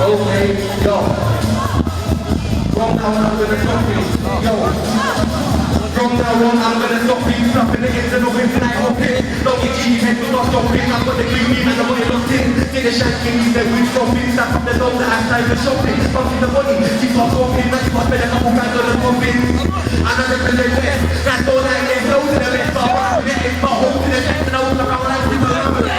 Okay, yo. From now on, I'm gonna stop you. Yo. From now on, I'm gonna stop you. Flapping the ends and the whip and I hop in. Don't get cheap, head to not stopping. I've got the green beam and the body locked in. Take the shanking, use the weed stopping. Snap up the dog that has time for shopping. Bumping the body, she starts walking. Like you must spend a couple grand on the pumping. And I'm in the west. That's all I get. Flow to the best. But I'm getting my home to the chest. And I walk around like people. And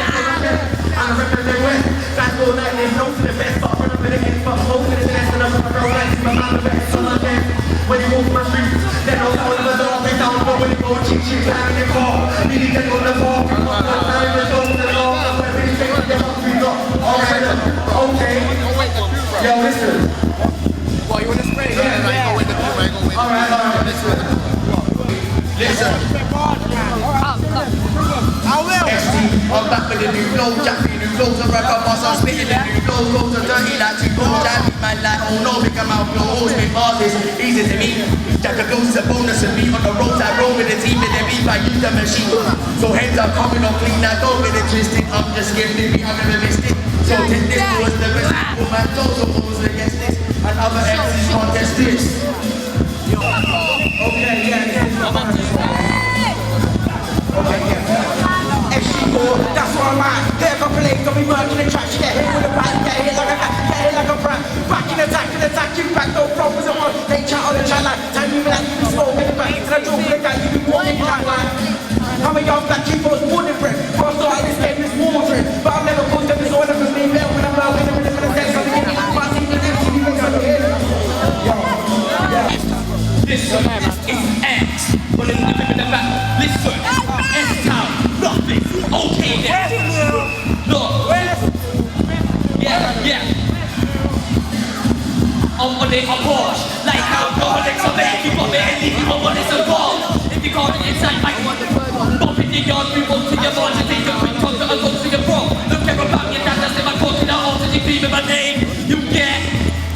I represent west. That's all I get. Flow to the best. But I'm in the head. But home to the chest. And I walk around like people. I'm the best on my chest. When you walk my streets, then I'll tell them the up and down. But when you go cheap, cheap, down in the car. You need to go to the bar. You want to go to the door, to the door. I'm ready to take the country up. Alright, okay. Yo, listen. What, you want to spray? Yeah. Alright. Listen. I will. I'm back with the new flow, Jackie, new flows, I rock up, I'm spitting the new flows, go to dirty like two balls, I beat my light, oh no, pick them out, blow holes, make bars, it's easy to me, Jack a goes a bonus to me, on the roads I roll with the team, and then beef, I use the machine, so heads are coming on clean, I don't get it twisted, I'm just giving it, I've never missed it, so take this towards the best, put my toes up, almost against this, and other MCs can't test this. Okay, yeah, okay, yeah. That's where I'm at. Here I play, got me working the track. She get hit with a bang, get hit like a cat, get hit like a brat. Back in attack, you back, no problems at all. They chat on the chat like, time you like you be small, make it back. And I talk to the guy, you be walking back like. I'm a young black keep on born in bread. Before I started this game, this war dread. But I've never put them, it's all of them, me little when I'm out in the middle of the day. So I'm getting it, but I see the MC, you make something in. Listen, it's X, but it's living in the back. Listen, S-Town, nothing, okay then. Look, yeah. I'm on it, I'm Porsche, like how Rolex are made. You got me and leave you on what it's a ball. If you can't inside my bump in the yard, move on to your margin, take a quick talk that I go to your bro. Don't care about your dad, that's in my talking out, all to you my name. You get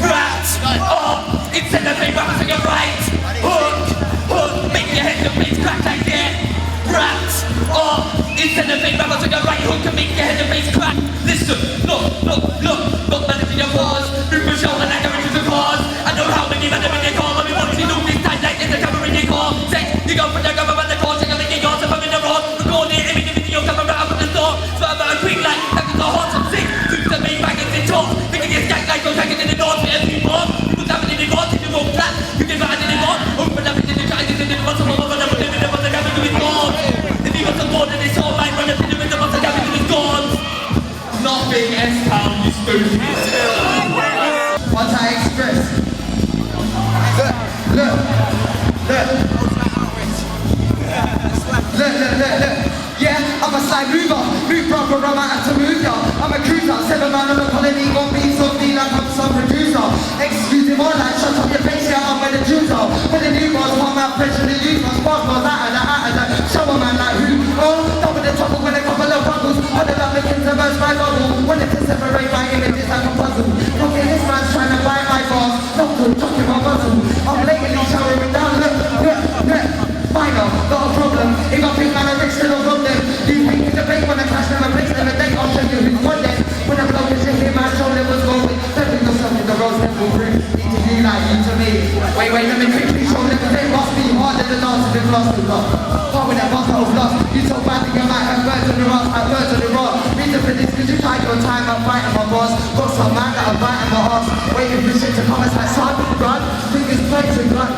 wrapped up, instead of being rappers on your right. Hook, make your head the face crack like that. Wrapped up, instead of being rappers on your right hook and make your head the face crack. Listen, look, managing your bars. Move your shoulder like a ring of cars. I know how many men are in your car, but we want to know this time like there's a camera in your car. Say, you go for the government, the car, take a lick in yours, if I'm in the road. Record it, every video camera out of the door. Swerve out a quick like, having the hearts of sick. Took the main bag in the top. Thinking it's gang like, go dragging in the north, for every bar. People tapping in the north, if you walk flat. You get right in the north. Open up in the guys, in the bottom of the level, in the bottom of the gone. If you got the board, then it's all right, run up in the bottom of the gone. Nothing S-Town, you stupid. What I express. Look. Yeah, I'm a slide mover. Move proper, I'm out to move ya. I'm a cruiser, 7 man on the colony, gon' be so mean like I'm some producer. Exclusive online, shut up your face, yeah, I'm with the juicer. When the new boss want my pressure to use my spark was out of the show a man like who? Oh, top of the trouble when a couple of buggles. When the love begins to burst my bubble. When it to separate my images like a puzzle. Okay, this man's trying to buy my bars. Not good, talking my muzzle. I'm lately showering down, look. Minor, not a problem. If I think man are rich, still a problem. You hate to debate when I crash never breaks them a date. I'll show you who's one day. When I'm blowing shit here, my shoulder was going. Don't think yourself in the rose that will bring. Need to do like you to me. Wait, let me quickly show them because they must be harder than last if they've lost the lot. Far with that muscle of lost. You so bad that you might have birds on the rock, have birds on the rock. Reason for this, cause you tried your time, I'm fighting my boss. Got some man that I'm biting my ass. Waiting for shit to come, it's like son, run. Fingers pointing, gun.